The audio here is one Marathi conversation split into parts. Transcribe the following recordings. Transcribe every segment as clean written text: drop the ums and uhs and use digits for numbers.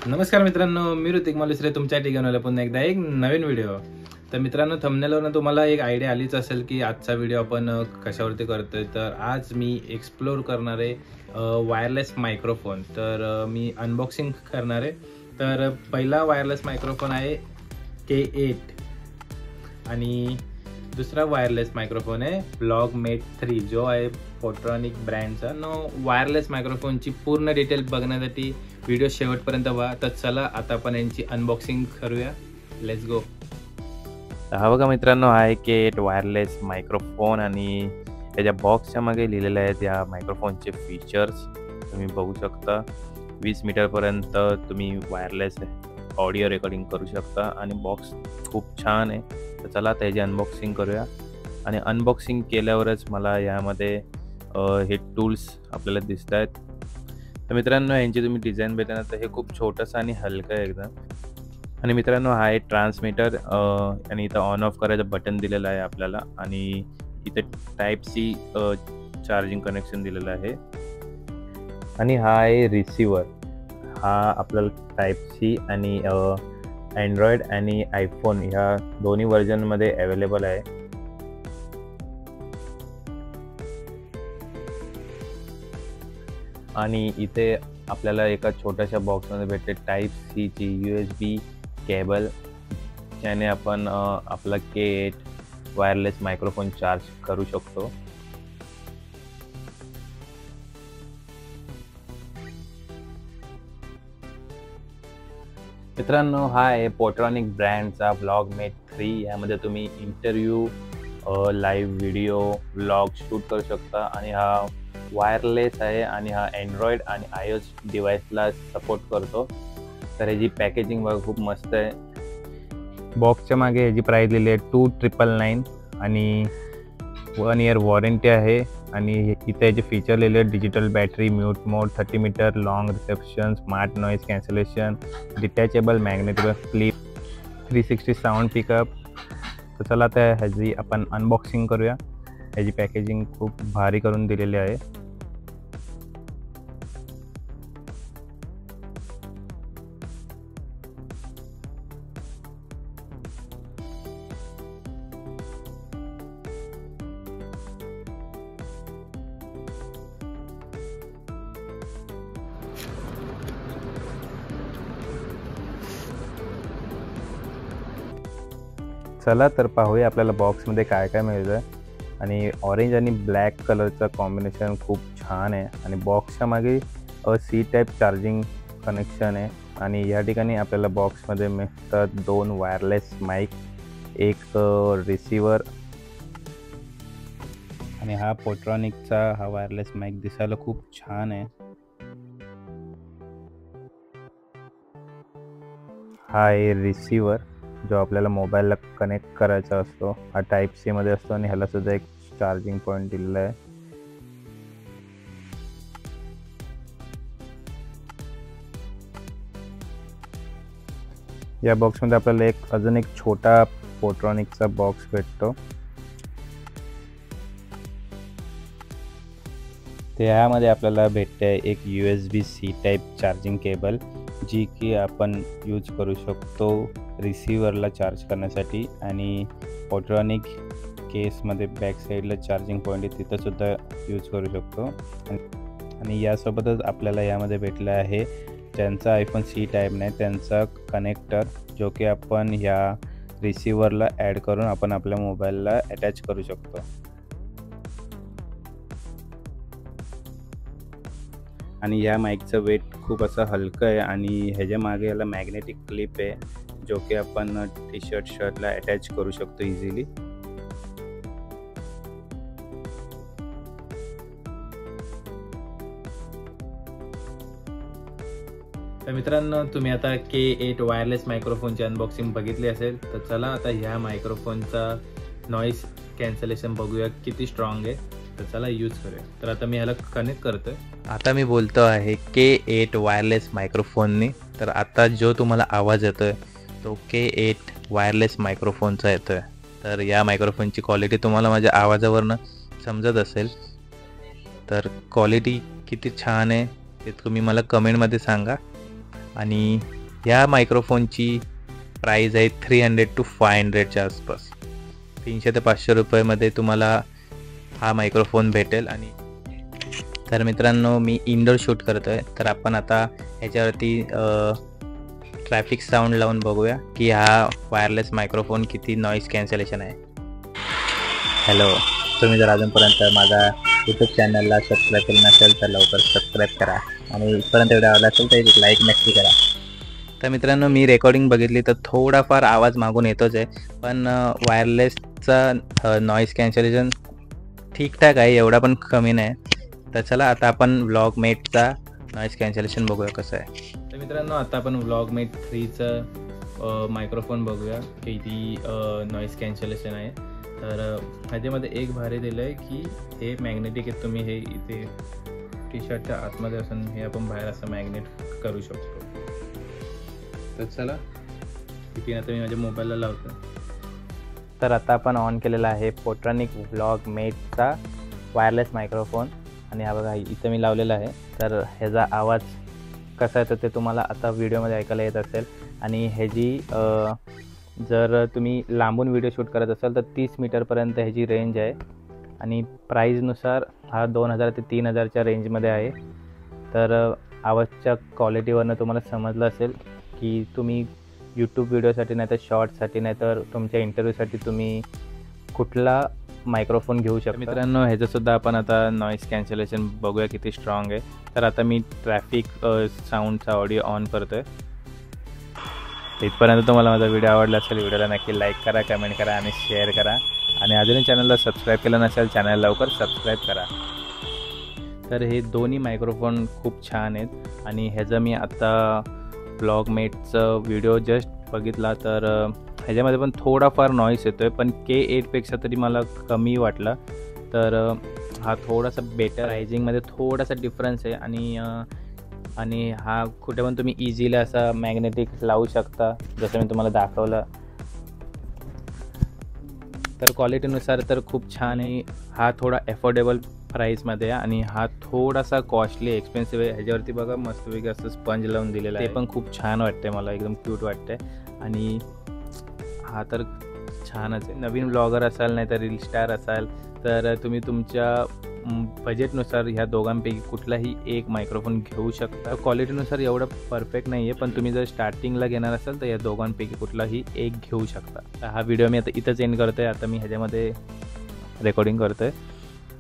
नमस्कार मित्रांनो, मी ऋतिक मालुसरे तुमच्या ठिकाणी आलो पुन्हा एकदा एक नवीन व्हिडिओ. तर मित्रांनो, थंबनेलवरून तुम्हाला एक आयडिया आलीच असेल की आजचा व्हिडिओ आपण कशावरती करतोय. तर आज मी एक्सप्लोर करणार आहे वायरलेस मायक्रोफोन. तर मी अनबॉक्सिंग करणार आहे. तर पहिला वायरलेस मायक्रोफोन आहे K8 आणि दुसरा वायरलेस मायक्रोफोन आहे ब्लॉगमेट 3 जो आहे पोट्रॉनिक ब्रँडचा. वायरलेस मायक्रोफोनची पूर्ण डिटेल बघण्यासाठी व्हिडिओ शेवटपर्यंत व्हा. तर चला आता आपण यांची अनबॉक्सिंग करूया. Let's go. हा बघा मित्रांनो, हा आहे K8 वायरलेस मायक्रोफोन आणि त्याच्या बॉक्सच्या मागे लिहिलेले आहेत या मायक्रोफोनचे फीचर्स. तुम्ही बघू शकता 20 मीटरपर्यंत तुम्ही वायरलेस ऑडिओ रेकॉर्डिंग करू शकता आणि बॉक्स खूप छान आहे. तर चला त्याची अनबॉक्सिंग करूया. आणि अनबॉक्सिंग केल्यावरच मला यामध्ये हे टूल्स आपल्याला दिसत आहेत. तर मित्रांनो, यांची तुम्ही डिझाईन बघितलं ना तर हे खूप छोटंसं आणि हलकं आहे एकदम. आणि मित्रांनो, हा आहे ट्रान्समीटर आणि इथं ऑन ऑफ करायचं बटन दिलेलं आहे आपल्याला. आणि इथं टाईप-C चार्जिंग कनेक्शन दिलेलं आहे. आणि हा आहे रिसिवर. हा आपल्याला टाईप-C आणि अँड्रॉइड आणि आयफोन ह्या दोन्ही व्हर्जनमध्ये अवेलेबल आहे. आणि इथे आपल्याला एका छोट्याशा बॉक्समध्ये भेटते टाईप-C ची USB केबल, ज्याने आपण आपला K8 वायरलेस मायक्रोफोन चार्ज करू शकतो. मित्रांनो, हा आहे पोट्रॉनिक ब्रँडचा ब्लॉगमेट 3. यामध्ये तुम्ही interview, live video, vlog shoot करू शकता. आणि हा वायरलेस आहे आणि हा अँड्रॉइड आणि iOS डिव्हाइसला सपोर्ट करतो. तर ह्याची पॅकेजिंग बघा खूप मस्त आहे. बॉक्सच्या मागे ह्याची प्राईस लिहिली आहे 2999 आणि 1 इयर वॉरंटी आहे. आणि इथे याचे फीचर लिहिले आहेत digital battery, mute mode, 30 metre long reception, smart noise cancellation, detachable magnetic clip, 360 sound pickup. तर चला आता ह्याची आपण अनबॉक्सिंग करूया. ह्याची पॅकेजिंग खूप भारी करून दिलेली आहे. चला तर पाहूया आपल्याला बॉक्समध्ये काय काय मिळतं. आणि ऑरेंज आणि ब्लॅक कलरचं कॉम्बिनेशन खूप छान आहे. आणि बॉक्सच्या मागे C टाईप चार्जिंग कनेक्शन आहे. आणि या ठिकाणी आपल्याला बॉक्समध्ये मिळतात 2 वायरलेस माईक, एक रिसिवर. आणि हा पोट्रॉनिकचा हा वायरलेस माईक दिसायला खूप छान आहे. हा आहे रिसिवर जो आपल्याला मोबाईलला कनेक्ट करायचा असतो. हा टाईप-C मध्ये असतो आणि ह्याला सुद्धा एक चार्जिंग पॉईंट दिलेला आहे. या बॉक्समध्ये आपल्याला अजून एक छोटा पोट्रॉनिकचा बॉक्स भेटतो. त्यामध्ये आपल्याला भेटते एक USB-C टाईप चार्जिंग केबल, जी की आपण यूज करू शकतो रिसिव्हरला चार्ज करण्यासाठी. आणि पोट्रॉनिक केसमध्ये बॅक साईडला चार्जिंग पॉईंट आहे, तिथंसुद्धा यूज करू शकतो. आणि यासोबतच आपल्याला यामध्ये भेटलं आहे ज्यांचा iPhone C टाईप नाही त्यांचा कनेक्टर, जो की आपण ह्या रिसिव्हरला ॲड करून आपण आपल्या मोबाईलला अटॅच करू शकतो. आणि या माईकचं वेट खूप असं हलकं आहे. आणि ह्याच्या मागे याला मॅग्नेटिक क्लिप आहे, जो की आपण शर्टला अटॅच करू शकतो इझिली. तर मित्रांनो, तुम्ही आता K8 वायरलेस मायक्रोफोनची अनबॉक्सिंग बघितली असेल. तर चला आता ह्या मायक्रोफोनचा नॉईज कॅन्सलेशन बघूया किती स्ट्रॉंग आहे. तर चला यूज करूया. तर आता मी ह्याला कनेक्ट करतोय. आता मी बोलतो आहे K8 वायरलेस मायक्रोफोननी. तर आता जो तुम्हाला आवाज येतोय तो K8 वायरलेस मायक्रोफोनचा येतोय. तर या मायक्रोफोनची क्वालिटी तुम्हाला माझ्या आवाजावरनं समजत असेल. तर क्वालिटी किती छान आहे ते तुम्ही मला कमेंटमध्ये सांगा. आणि ह्या मायक्रोफोनची प्राईज आहे 300 to 500च्या आसपास. 300 ते 500 रुपयामध्ये तुम्हाला हा मायक्रोफोन भेटेल. आणि तर मित्रांनो, मी इनडोर शूट करतो आहे, तर आपण आता ह्याच्यावरती ट्रॅफिक साऊंड लावून बघूया की हा वायरलेस मायक्रोफोन किती नॉईज कॅन्सलेशन आहे. हॅलो, तुम्ही जर अजूनपर्यंत माझा यूट्यूब चॅनलला सबस्क्राईब केलं नसेल तर लवकर सबस्क्राईब करा आणि इथपर्यंत व्हिडिओ आवडला असेल तर एक लाईक नक्की करा. तर मित्रांनो, मी रेकॉर्डिंग बघितली तर थोडाफार आवाज मागून येतोच आहे, पण वायरलेसचा नॉईज कॅन्सलेशन ठीकठाक आहे, एवढा पण कमी नाही. तर चला आता आपण व्लॉगमेटचा नॉईज कॅन्सलेशन बघूया कसं आहे. तर मित्रांनो, आता आपण व्लॉगमेट 3चं मायक्रोफोन बघूया किती नॉईज कॅन्सलेशन आहे. तर ह्याच्यामध्ये एक भारी दिलं आहे की हे मॅग्नेटिक आहे, तुम्ही हे इथे टी शर्टच्या आतमध्ये असून हे आपण बाहेर असं मॅग्नेट करू शकतो. तर चला इथे आता मी माझ्या मोबाईलला लावतो. तर आता आपण ऑन केलेला आहे पोट्रॉनिक व्लॉगमेटचा वायरलेस मायक्रोफोन आणि हा बघा इथं मी लावलेला आहे. तर ह्याचा आवाज कसा येतो ते तुम्हाला आता व्हिडिओमध्ये ऐकायला येत असेल. आणि ह्याची जर तुम्ही लांबून व्हिडिओ शूट करत असाल तर 30 मीटरपर्यंत ह्याची रेंज आहे आणि प्राईजनुसार हा 2000 ते 3000च्या रेंजमध्ये आहे. तर आवाजच्या क्वालिटीवरनं तुम्हाला समजलं असेल की तुम्ही यूट्यूब व्हिडिओसाठी नाही तर शॉर्ट्ससाठी नाही तर तुमच्या इंटरव्ह्यूसाठी तुम्ही कुठला मायक्रोफोन घेऊ शकता. मित्रांनो, ह्याचंसुद्धा आपण आता नॉईज कॅन्सलेशन बघूया किती स्ट्रॉंग आहे. तर आता मी ट्रॅफिक साऊंडचा ऑडिओ ऑन करतो आहे. इथपर्यंत तुम्हाला माझा व्हिडिओ आवडला असेल, व्हिडिओला नक्की लाईक करा, कमेंट करा आणि शेअर करा. आणि अजूनही चॅनलला सबस्क्राईब केलं नसेल चॅनल लवकर सबस्क्राईब करा. तर हे दोन्ही मायक्रोफोन खूप छान आहेत आणि ह्याचं मी आता व्लॉगमेटचं व्हिडिओ जस्ट बघितला तर ह्याच्यामध्ये पण थोडाफार नॉईस येतो आहे, पण K8पेक्षा तरी मला कमी वाटला. तर हा थोडासा बेटर प्रायझिंगमध्ये थोडासा डिफरन्स आहे आणि हा कुठे पण तुम्ही इझिली असा मॅग्नेटिक लावू शकता जसं मी तुम्हाला दाखवलं. तर क्वालिटीनुसार तर खूप छान आहे. हा थोडा अफोर्डेबल प्राईसमध्ये आहे आणि हा थोडासा कॉस्टली एक्सपेन्सिव्ह आहे. ह्याच्यावरती बघा मस्तपैकी असं स्पंज लावून दिलेलं आहे, ते पण खूप छान वाटते मला, एकदम क्यूट वाटते. आणि हा तर छानच आहे. नवीन ब्लॉगर असाल नाही तर रील स्टार असाल तर तुम्ही तुमच्या बजेटनुसार ह्या दोघांपैकी कुठलाही एक मायक्रोफोन घेऊ शकता. क्वालिटीनुसार एवढं परफेक्ट नाही आहे, पण तुम्ही जर स्टार्टिंगला घेणार असाल तर या दोघांपैकी कुठलाही एक घेऊ शकता. तर हा व्हिडिओ मी आता इथंच एंड करतो आहे. आता मी ह्याच्यामध्ये रेकॉर्डिंग करतो आहे.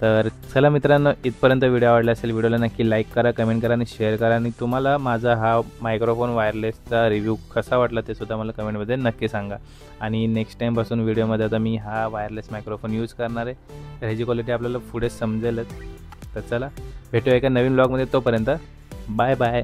तर चला मित्रांनो, इथपर्यंत व्हिडिओ आवडला असेल व्हिडिओला नक्की लाईक करा, कमेंट करा आणि शेअर करा. आणि तुम्हाला माझा हा मायक्रोफोन वायरलेसचा रिव्ह्यू कसा वाटला ते सुद्धा मला कमेंटमध्ये नक्की सांगा. आणि नेक्स्ट टाईमपासून व्हिडिओमध्ये आता मी हा वायरलेस मायक्रोफोन यूज करणार आहे, तर ह्याची क्वालिटी आपल्याला पुढे समजेलच. तर चला भेटूया एका नवीन ब्लॉगमध्ये, तोपर्यंत बाय बाय.